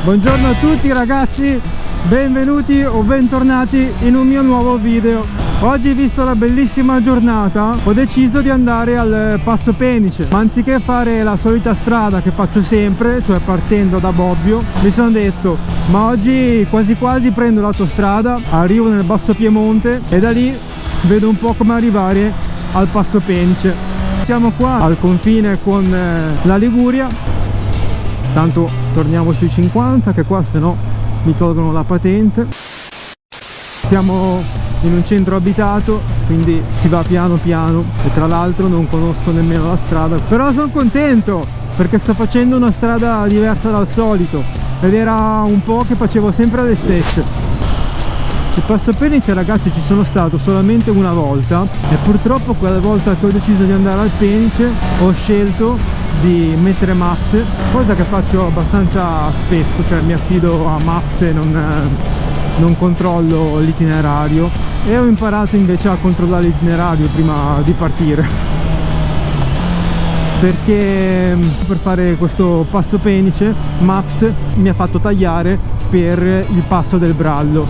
Buongiorno a tutti ragazzi, benvenuti o bentornati in un mio nuovo video. Oggi, visto la bellissima giornata, ho deciso di andare al Passo Penice, ma anziché fare la solita strada che faccio sempre, cioè partendo da Bobbio, mi sono detto ma oggi quasi quasi prendo l'autostrada, arrivo nel Basso Piemonte e da lì vedo un po' come arrivare al Passo Penice. Siamo qua al confine con la Liguria, tanto torniamo sui 50 che qua se no mi tolgono la patente. Siamo in un centro abitato, quindi si va piano piano e tra l'altro non conosco nemmeno la strada, però sono contento perché sto facendo una strada diversa dal solito ed era un po' che facevo sempre le stesse. Il Passo Penice, ragazzi, ci sono stato solamente una volta e purtroppo quella volta che ho deciso di andare al Penice ho scelto di mettere Maps, cosa che faccio abbastanza spesso, cioè mi affido a Maps e non controllo l'itinerario, e ho imparato invece a controllare l'itinerario prima di partire, perché per fare questo Passo Penice Maps mi ha fatto tagliare per il passo del Brallo,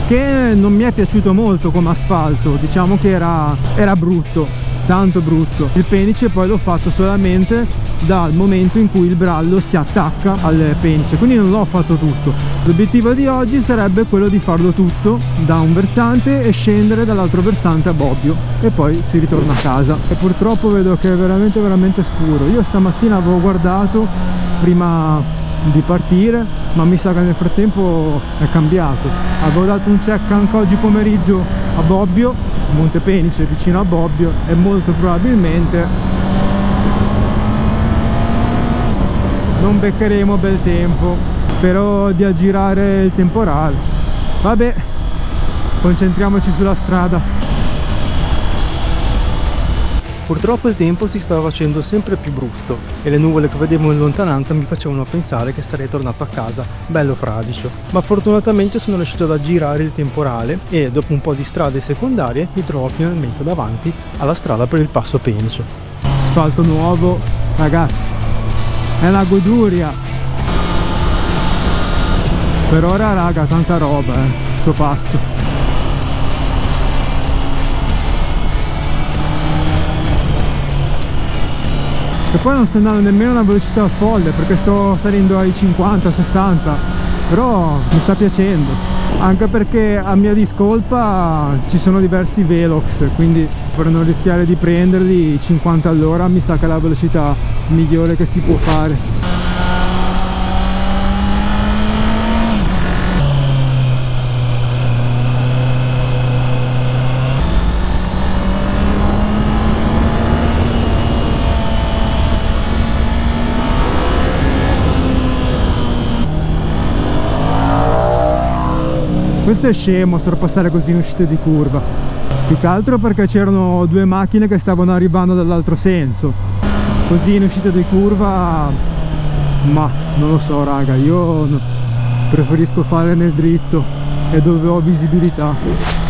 che non mi è piaciuto molto come asfalto, diciamo che era brutto, tanto brutto. Il Penice poi l'ho fatto solamente dal momento in cui il Brallo si attacca al Penice, quindi non l'ho fatto tutto. L'obiettivo di oggi sarebbe quello di farlo tutto da un versante e scendere dall'altro versante a Bobbio e poi si ritorna a casa. E purtroppo vedo che è veramente scuro. Io stamattina avevo guardato prima di partire, ma mi sa che nel frattempo è cambiato. Avevo dato un check anche oggi pomeriggio a Bobbio, Monte Penice vicino a Bobbio, e molto probabilmente non beccheremo bel tempo, spero di aggirare il temporale. Vabbè, concentriamoci sulla strada. Purtroppo il tempo si stava facendo sempre più brutto e le nuvole che vedevo in lontananza mi facevano pensare che sarei tornato a casa bello fradicio, ma fortunatamente sono riuscito ad aggirare il temporale e dopo un po' di strade secondarie mi trovo finalmente davanti alla strada per il Passo Penice. Asfalto nuovo, ragazzi, è una goduria. Per ora, raga, tanta roba, sto passo. E poi non sto andando nemmeno a una velocità folle, perché sto salendo ai 50-60, però mi sta piacendo, anche perché a mia discolpa ci sono diversi Velox, quindi per non rischiare di prenderli 50 all'ora mi sa che è la velocità migliore che si può fare. Questo è scemo sorpassare così in uscita di curva, più che altro perché c'erano due macchine che stavano arrivando dall'altro senso. Così in uscita di curva, ma non lo so raga, io preferisco fare nel dritto e dove ho visibilità.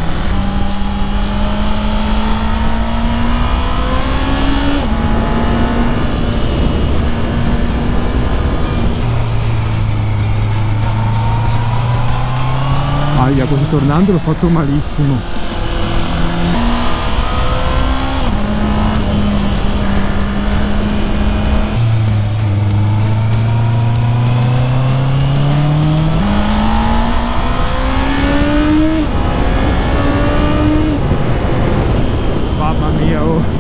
Aia, così tornando l'ho fatto malissimo. Mamma mia, oh.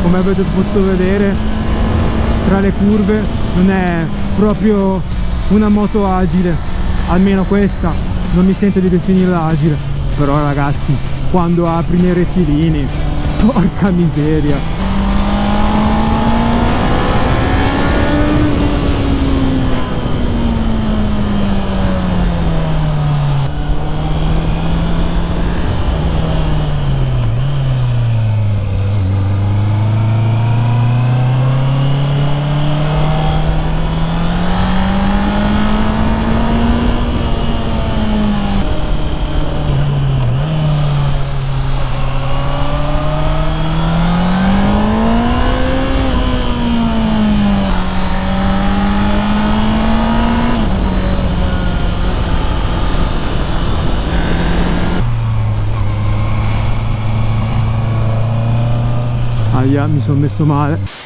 Come avete potuto vedere, tra le curve non è proprio una moto agile, almeno questa non mi sento di definirla agile, però ragazzi, quando apri nei rettilini, porca miseria. Aia, mi sono messo male.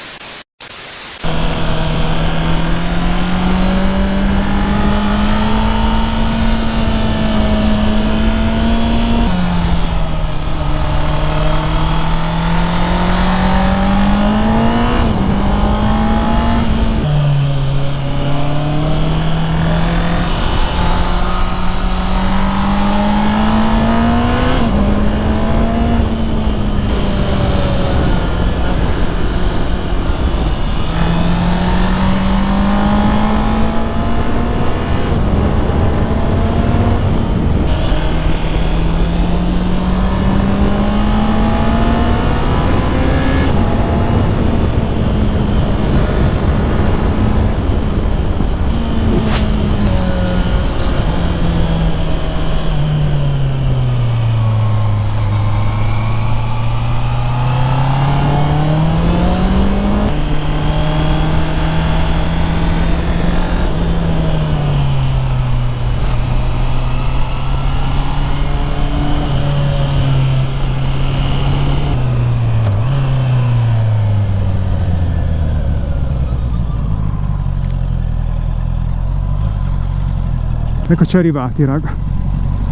Eccoci arrivati, raga.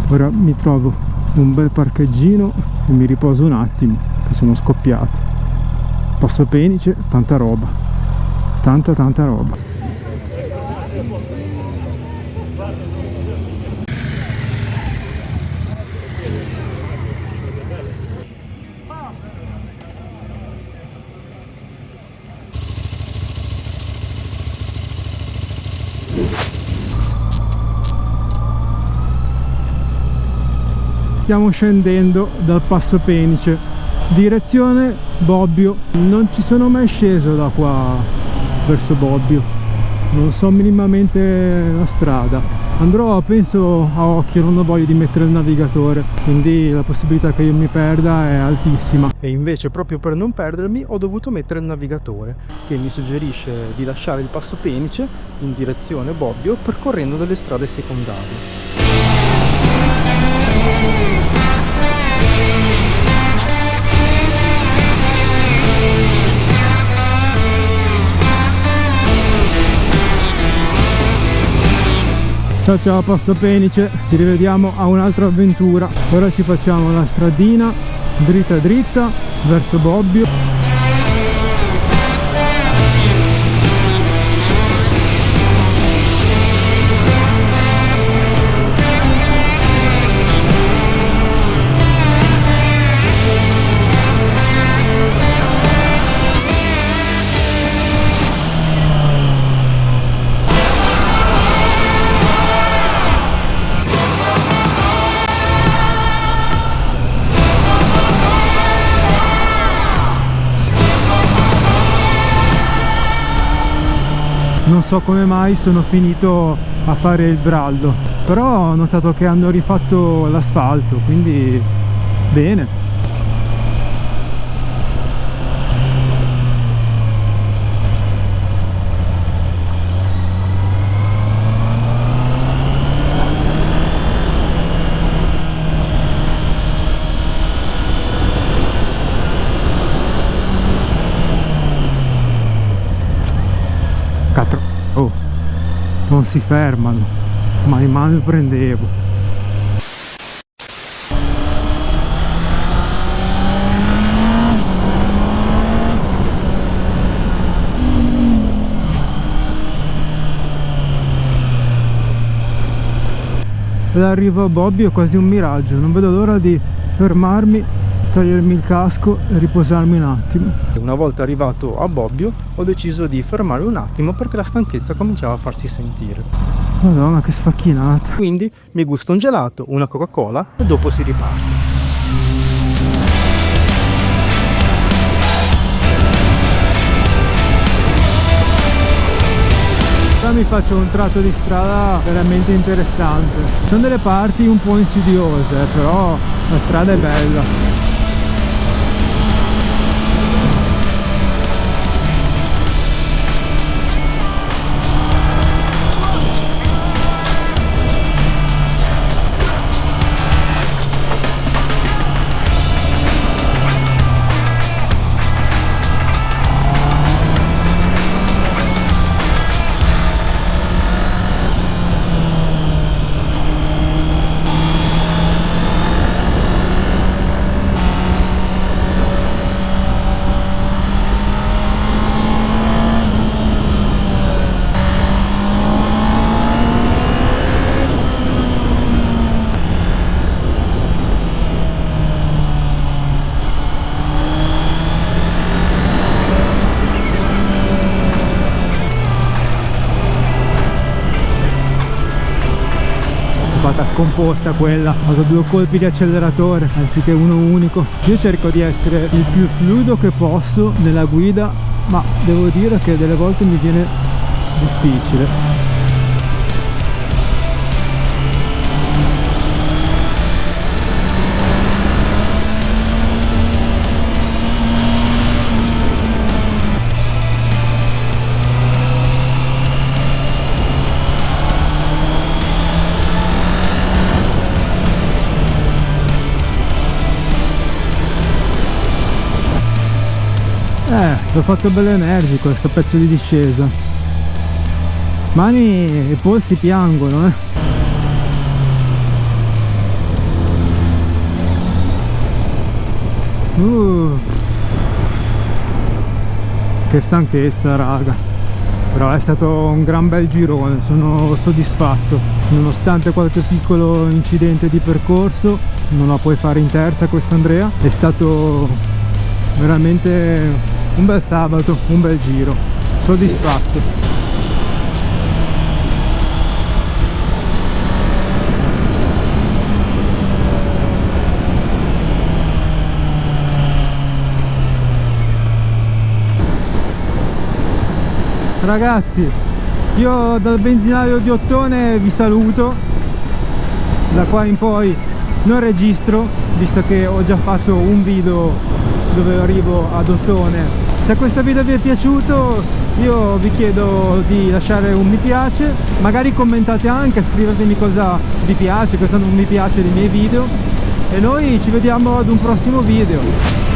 Ora mi trovo un bel parcheggino e mi riposo un attimo, che sono scoppiato. Passo Penice, tanta roba, tanta roba. Stiamo scendendo dal Passo Penice, direzione Bobbio. Non ci sono mai sceso da qua verso Bobbio, non so minimamente la strada. Andrò, penso, a occhio, non ho voglia di mettere il navigatore, quindi la possibilità che io mi perda è altissima. E invece, proprio per non perdermi, ho dovuto mettere il navigatore, che mi suggerisce di lasciare il Passo Penice in direzione Bobbio, percorrendo delle strade secondarie. Ciao ciao Passo Penice, ci rivediamo a un'altra avventura. Ora ci facciamo la stradina dritta dritta verso Bobbio. Non so come mai sono finito a fare il brallo, però ho notato che hanno rifatto l'asfalto, quindi bene. Oh, non si fermano, ma in mano prendevo. L'arrivo a Bobbio è quasi un miraggio, non vedo l'ora di fermarmi, togliermi il casco e riposarmi un attimo. Una volta arrivato a Bobbio ho deciso di fermare un attimo perché la stanchezza cominciava a farsi sentire. Madonna, che sfacchinata. Quindi mi gusto un gelato, una Coca-Cola e dopo si riparte. Ora mi faccio un tratto di strada veramente interessante. Sono delle parti un po' insidiose, però la strada è bella. fatta scomposta quella, ho dato 2 colpi di acceleratore anziché uno unico. Io cerco di essere il più fluido che posso nella guida, ma devo dire che delle volte mi viene difficile. L'ho fatto bello energico questo pezzo di discesa. Mani e polsi piangono, Che stanchezza, raga. Però è stato un gran bel girone, sono soddisfatto. Nonostante qualche piccolo incidente di percorso, non la puoi fare in terza quest'Andrea. È stato veramente un bel sabato, un bel giro, soddisfatto. Ragazzi, io dal benzinaio di Ottone vi saluto. Da qua in poi non registro, visto che ho già fatto un video dove arrivo ad Ottone. Se questo video vi è piaciuto, io vi chiedo di lasciare un mi piace, magari commentate anche, scrivetemi cosa vi piace, cosa non mi piace dei miei video, e noi ci vediamo ad un prossimo video.